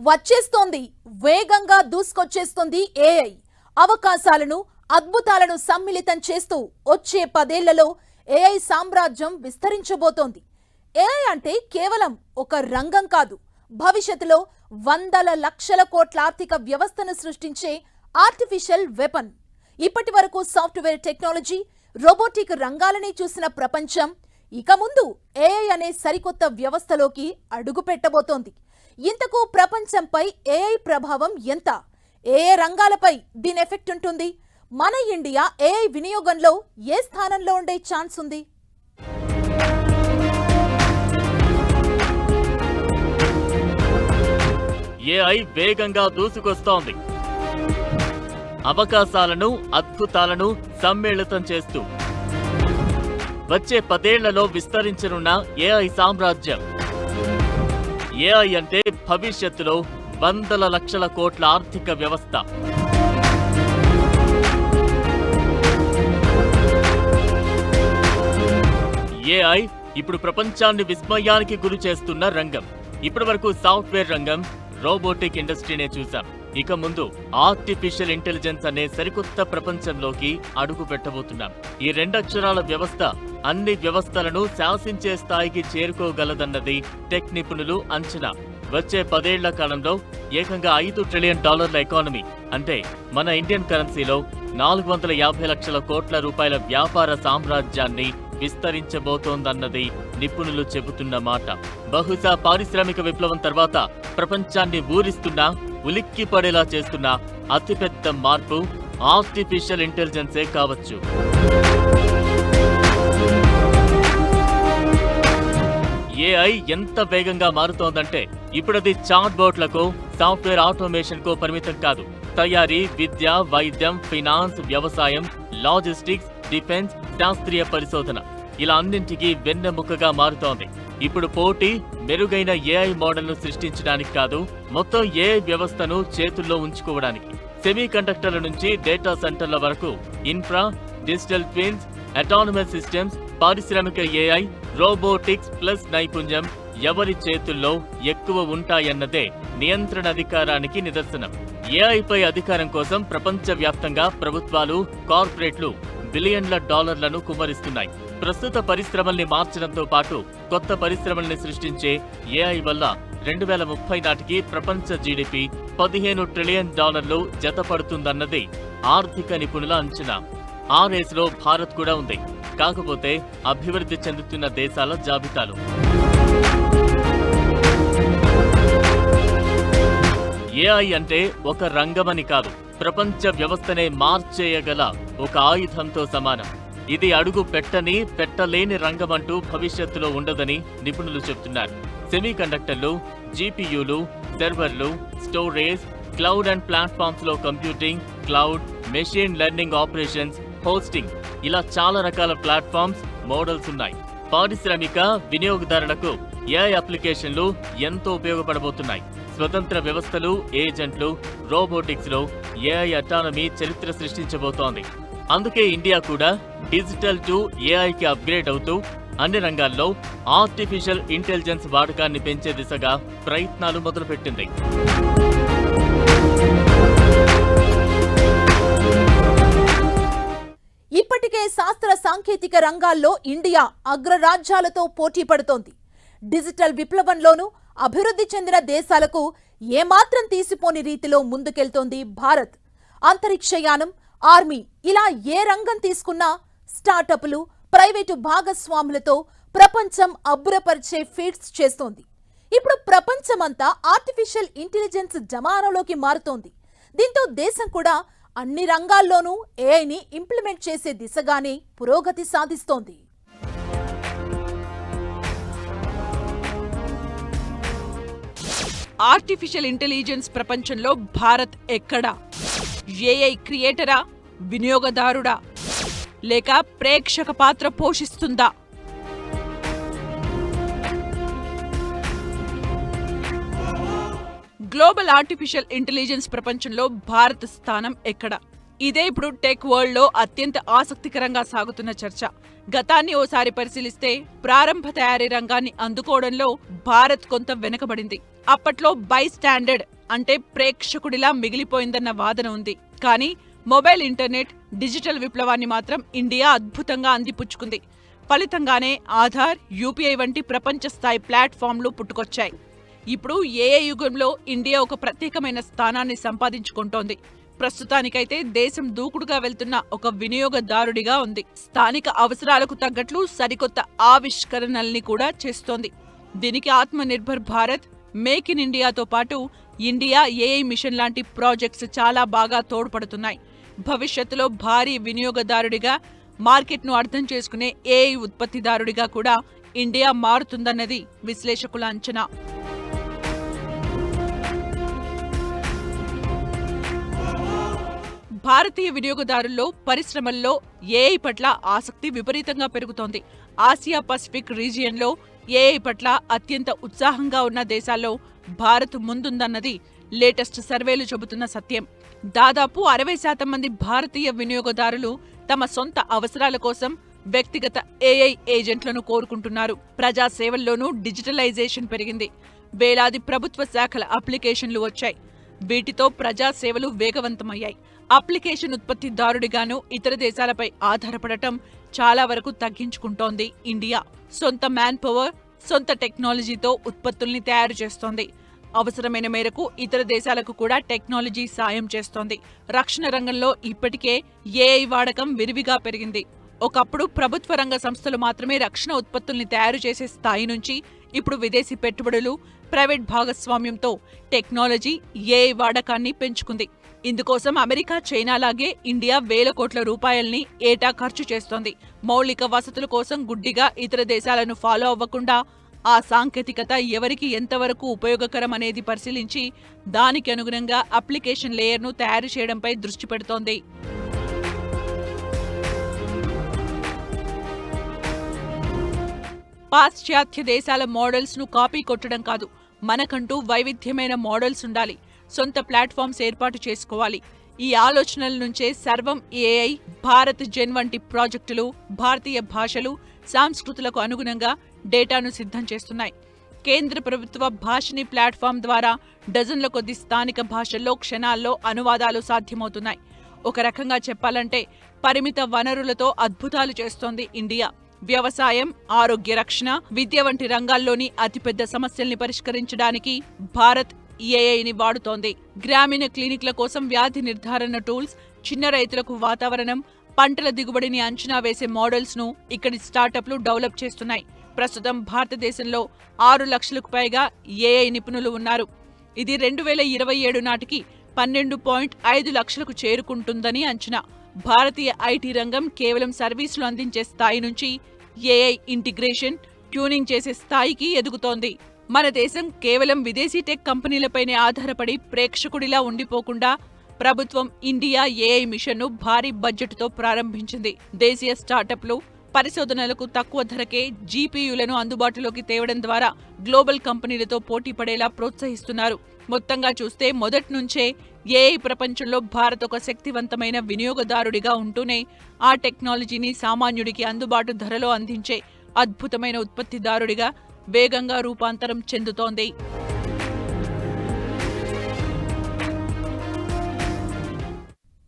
వచ్చేస్తోంది, వేగంగా దూసుకొచ్చేస్తుంది ఏఐ. అవకాశాలను, అద్భుతాలను సమ్మిళితం చేస్తూ వచ్చే 10 ఏళ్లలో ఏఐ సామ్రాజ్యం విస్తరించబోతోంది. ఏఐ అంటే కేవలం ఒక రంగం కాదు, భవిష్యత్తులో వందల లక్షల కోట్ల ఆర్థిక వ్యవస్థను సృష్టించే ఆర్టిఫిషియల్ వెపన్. ఇప్పటి వరకు సాఫ్ట్వేర్ టెక్నాలజీ, రోబోటిక్ రంగాలని చూసిన ప్రపంచం ఇక ముందు ఏఐ అనే సరికొత్త వ్యవస్థలోకి అడుగు పెట్టబోతోంది. ఇంతకు ప్రపంచంపై ఏఐ ప్రభావం ఎంత? ఏ రంగాలపై దీని ఎఫెక్ట్ ఉంటుంది? మన ఇండియా ఏఐ వినియోగంలో ఏ స్థానంలో ఉండే ఛాన్స్ ఉంది? ఏఐ వేగంగా దూసుకొస్తోంది. అవకాశాలను, అద్భుతాలను సమ్మిళితం చేస్తూ వచ్చే 10 ఏళ్లలో విస్తరించనున్న ఏఐ సామ్రాజ్యం. ఏఐ అంటే భవిష్యత్తులో వందల లక్షల కోట్ల ఆర్థిక వ్యవస్థ. ఏఐ ఇప్పుడు ప్రపంచాన్ని విస్మయానికి గురి చేస్తున్న రంగం. ఇప్పటి వరకు సాఫ్ట్వేర్ రంగం, రోబోటిక్ ఇండస్ట్రీనే చూశాం. ఇక ముందు ఆర్టిఫిషియల్ ఇంటెలిజెన్స్ అనే సరికొత్త ప్రపంచంలోకి అడుగు పెట్టబోతున్నాం. ఈ 2 అక్షరాల వ్యవస్థ అన్ని వ్యవస్థలను శాసించే స్థాయికి చేరుకోగలదన్నది టెక్ నిపుణులు అంచనా. వచ్చే 10 ఏళ్ల కాలంలో ఏకంగా $5 ట్రిలియన్ ఎకానమీ, అంటే మన ఇండియన్ కరెన్సీలో 450 లక్షల కోట్ల రూపాయల వ్యాపార సామ్రాజ్యాన్ని విస్తరించబోతోందన్నది నిపుణులు చెబుతున్న మాట. బహుశా పారిశ్రామిక విప్లవం తర్వాత ప్రపంచాన్ని ఊరిస్తున్న, ఉలిక్కి పడేలా చేస్తున్న అతిపెద్ద మార్పు ఆర్టిఫిషియల్ ఇంటెలిజెన్సే కావచ్చు. ఏఐ ఎంత వేగంగా మారుతోందంటే ఇప్పుడది చాట్ బోట్లకు, సాఫ్ట్వేర్ ఆటోమేషన్ కు పరిమితం కాదు. తయారీ, విద్య, వైద్యం, ఫినాన్స్, వ్యవసాయం, లాజిస్టిక్స్, డిఫెన్స్, శాస్త్రీయ పరిశోధన ఇలా అన్నింటికీ వెన్నెముకగా మారుతోంది. ఇప్పుడు పోటీ మెరుగైన ఏఐ మోడల్ను సృష్టించడానికి కాదు, మొత్తం ఏఐ వ్యవస్థను చేతుల్లో ఉంచుకోవడానికి. సెమీ కండక్టర్ల నుంచి డేటా సెంటర్ల వరకు infra, digital twins, autonomous systems, పారిశ్రామిక ఏఐ, రోబోటిక్స్ ప్లస్ నైపుణ్యం ఎవరి చేతుల్లో ఎక్కువ ఉంటాయన్నదే నియంత్రణ అధికారానికి నిదర్శనం. ఏఐపై అధికారం కోసం ప్రపంచవ్యాప్తంగా ప్రభుత్వాలు, కార్పొరేట్లు బిలియన్ల డాలర్లను కుమ్మరిస్తున్నాయి. ప్రస్తుత పరిశ్రమల్ని మార్చడంతో పాటు కొత్త పరిశ్రమల్ని సృష్టించే ఏఐ వల్ల 2030 నాటికి ప్రపంచ జీడీపీ $15 ట్రిలియన్ జతపడుతుందన్నది ఆర్థిక నిపుణుల అంచనా. ఆ రేసులో భారత్ కూడా ఉంది. కాకపోతే అభివృద్ధి చెందుతున్న దేశాల జాబితాలో. ఏఐ అంటే ఒక రంగమని కాదు, ప్రపంచ వ్యవస్థనే మార్చేయగల ఒక ఆయుధంతో సమానం. ఇది అడుగు పెట్టలేని రంగమంటూ భవిష్యత్తులో ఉండదని నిపుణులు చెబుతున్నారు. సెమీ కండక్టర్లు, జీపీయూలు, సర్వర్లు, స్టోరేజ్, క్లౌడ్ అండ్ ప్లాట్ఫామ్స్ లో computing, cloud, machine learning operations, hosting ఇలా చాలా రకాల ప్లాట్ఫామ్స్, మోడల్స్ ఉన్నాయి. పారిశ్రామిక వినియోగదారులకు ఏఐ అప్లికేషన్లు ఎంతో ఉపయోగపడబోతున్నాయి. స్వతంత్ర వ్యవస్థలు, ఏజెంట్లు, రోబోటిక్స్ లో ఏఐ అటానమీ చరిత్ర సృష్టించబోతోంది. అందుకే ఇండియా కూడా డిజిటల్ టు ఏఐకి అప్గ్రేడ్ అవుతూ అన్ని రంగాల్లో ఆర్టిఫిషియల్ ఇంటెలిజెన్స్ వాడకాన్ని పెంచే దిశగా ప్రయత్నాలు మొదలుపెట్టింది. ఇప్పటికే శాస్త్ర సాంకేతిక రంగాల్లో ఇండియా అగ్రరాజ్యాలతో పోటీ పడుతోంది. డిజిటల్ విప్లవంలోనూ అభివృద్ధి చెందిన దేశాలకు ఏమాత్రం తీసిపోని రీతిలో ముందుకెళ్తోంది భారత్. అంతరిక్షయానం, ఆర్మీ ఇలా ఏ రంగం తీసుకున్నా స్టార్టప్లు, ప్రైవేటు భాగస్వాములతో ప్రపంచం అబ్బురపరిచే ఫీట్స్ చేస్తోంది. ఇప్పుడు ప్రపంచమంతా ఆర్టిఫిషియల్ ఇంటెలిజెన్స్ జమానాలోకి మారుతోంది. దీంతో దేశం కూడా అన్ని రంగాల్లోనూ ఏఐని ఇంప్లిమెంట్ చేసే దిశగానే పురోగతి సాధిస్తోంది. ఆర్టిఫిషియల్ ఇంటెలిజెన్స్ ప్రపంచంలో భారత్ ఎక్కడా? ఏఐ క్రియేటరా, వినియోగదారుడా, లేక ప్రేక్షక పాత్ర పోషిస్తుందా? గ్లోబల్ ఆర్టిఫిషియల్ ఇంటెలిజెన్స్ ప్రపంచంలో భారత్ స్థానం ఎక్కడ? ఇదే ఇప్పుడు టెక్ వరల్డ్ లో అత్యంత ఆసక్తికరంగా సాగుతున్న చర్చ. గతాన్ని ఓసారి పరిశీలిస్తే ప్రారంభ తయారీ రంగాన్ని అందుకోవడంలో భారత్ కొంత వెనుకబడింది. అప్పట్లో బై స్టాండర్డ్ అంటే ప్రేక్షకుడిలా మిగిలిపోయిందన్న వాదన ఉంది. కానీ మొబైల్ ఇంటర్నెట్ డిజిటల్ విప్లవాన్ని మాత్రం ఇండియా అద్భుతంగా అందిపుచ్చుకుంది. ఫలితంగానే ఆధార్, యూపీఐ వంటి ప్రపంచ స్థాయి ప్లాట్ఫామ్లు పుట్టుకొచ్చాయి. ఇప్పుడు ఏఐ యుగంలో ఇండియా ఒక ప్రత్యేకమైన స్థానాన్ని సంపాదించుకుంటోంది. ప్రస్తుతానికైతే దేశం దూకుడుగా వెళ్తున్న ఒక వినియోగదారుడిగా ఉంది. స్థానిక అవసరాలకు తగ్గట్లు సరికొత్త ఆవిష్కరణల్ని కూడా చేస్తోంది. దీనికి ఆత్మనిర్భర్ భారత్, మేక్ ఇన్ ఇండియాతో పాటు ఇండియా ఏఐ మిషన్ లాంటి ప్రాజెక్ట్స్ చాలా బాగా తోడ్పడుతున్నాయి. భవిష్యత్తులో భారీ వినియోగదారుడిగా, మార్కెట్ను అర్థం చేసుకునే ఏఐ ఉత్పత్తిదారుడిగా కూడా ఇండియా మారుతుందన్నది విశ్లేషకుల అంచనా. భారతీయ వినియోగదారుల్లో, పరిశ్రమల్లో ఏఐ పట్ల ఆసక్తి విపరీతంగా పెరుగుతోంది. ఆసియా పసిఫిక్ రీజియన్లో ఏఐ పట్ల అత్యంత ఉత్సాహంగా ఉన్న దేశాల్లో భారత్ ముందుందన్నది లేటెస్ట్ సర్వేలు చెబుతున్న సత్యం. దాదాపు 60% మంది భారతీయ వినియోగదారులు తమ సొంత అవసరాల కోసం వ్యక్తిగత ఏఐ ఏజెంట్లను కోరుకుంటున్నారు. ప్రజా సేవల్లోనూ డిజిటలైజేషన్ పెరిగింది. వేలాది ప్రభుత్వ శాఖల అప్లికేషన్లు వచ్చాయి. వీటితో ప్రజా సేవలు వేగవంతమయ్యాయి. అప్లికేషన్ ఉత్పత్తిదారుడిగాను ఇతర దేశాలపై ఆధారపడటం చాలా వరకు తగ్గించుకుంటోంది ఇండియా. సొంత మ్యాన్ పవర్, సొంత టెక్నాలజీతో ఉత్పత్తుల్ని తయారు చేస్తోంది. అవసరమైన మేరకు ఇతర దేశాలకు కూడా టెక్నాలజీ సాయం చేస్తోంది. రక్షణ రంగంలో ఇప్పటికే ఏఐ వాడకం విరివిగా పెరిగింది. ఒకప్పుడు ప్రభుత్వ రంగ సంస్థలు మాత్రమే రక్షణ ఉత్పత్తుల్ని తయారు చేసే స్థాయి నుంచి ఇప్పుడు విదేశీ పెట్టుబడులు, ప్రైవేట్ భాగస్వామ్యంతో టెక్నాలజీ, ఏఐ వాడకాన్ని పెంచుకుంది. ఇందుకోసం అమెరికా, చైనాలాగే ఇండియా వేల కోట్ల రూపాయల్ని ఏటా ఖర్చు చేస్తోంది. మౌలిక వసతుల కోసం గుడ్డిగా ఇతర దేశాలను ఫాలో అవ్వకుండా ఆ సాంకేతికత ఎవరికి ఎంతవరకు ఉపయోగకరం అనేది పరిశీలించి దానికి అనుగుణంగా అప్లికేషన్ లేయర్ను తయారు చేయడంపై దృష్టి పెడుతోంది. పాశ్చాత్య దేశాల మోడల్స్ ను కాపీ కొట్టడం కాదు, మనకంటూ వైవిధ్యమైన మోడల్స్ ఉండాలి. సొంత ప్లాట్ఫామ్స్ ఏర్పాటు చేసుకోవాలి. ఈ ఆలోచనల నుంచే సర్వం ఏఐ, భారత్ జెన్ వంటి ప్రాజెక్టులు భారతీయ భాషలు, సంస్కృతులకు అనుగుణంగా డేటాను సిద్ధం చేస్తున్నాయి. కేంద్ర ప్రభుత్వ భాషిని ప్లాట్ఫామ్ ద్వారా డజన్ల కొద్ది స్థానిక భాషల్లో క్షణాల్లో అనువాదాలు సాధ్యమవుతున్నాయి. ఒక రకంగా చెప్పాలంటే పరిమిత వనరులతో అద్భుతాలు చేస్తోంది ఇండియా. వ్యవసాయం, ఆరోగ్య రక్షణ, విద్య వంటి రంగాల్లోని అతిపెద్ద సమస్యల్ని పరిష్కరించడానికి భారత్ ఏఐని వాడుతోంది. గ్రామీణ క్లినిక్ల కోసం వ్యాధి నిర్ధారణ టూల్స్, చిన్న రైతులకు వాతావరణం, పంటల దిగుబడిని అంచనా వేసే మోడల్స్ ను ఇక్కడి స్టార్టప్లు డెవలప్ చేస్తున్నాయి. ప్రస్తుతం భారతదేశంలో 6 లక్షలకు పైగా ఏఐ నిపుణులు ఉన్నారు. ఇది 2027 నాటికి 12.5 లక్షలకు చేరుకుంటుందని అంచనా. భారతీయ ఐటీ రంగం కేవలం సర్వీసులు అందించే స్థాయి నుంచి ఏఐ ఇంటిగ్రేషన్, ట్యూనింగ్ చేసే స్థాయికి ఎదుగుతోంది. మన దేశం కేవలం విదేశీ టెక్ కంపెనీలపైనే ఆధారపడి ప్రేక్షకుడిలా ఉండిపోకుండా ప్రభుత్వం ఇండియా ఏఐ మిషన్ను భారీ బడ్జెట్తో ప్రారంభించింది. దేశీయ స్టార్టప్లు పరిశోధనలకు తక్కువ ధరకే జీపీయూలను అందుబాటులోకి తేవడం ద్వారా గ్లోబల్ కంపెనీలతో పోటీపడేలా ప్రోత్సహిస్తున్నారు. మొత్తంగా చూస్తే మొదట్నుంచే ఏఐ ప్రపంచంలో భారత్ ఒక శక్తివంతమైన వినియోగదారుడిగా ఉంటూనే ఆ టెక్నాలజీని సామాన్యుడికి అందుబాటు ధరలో అందించే అద్భుతమైన ఉత్పత్తిదారుడిగా వేగంగా రూపాంతరం చెందుతోంది.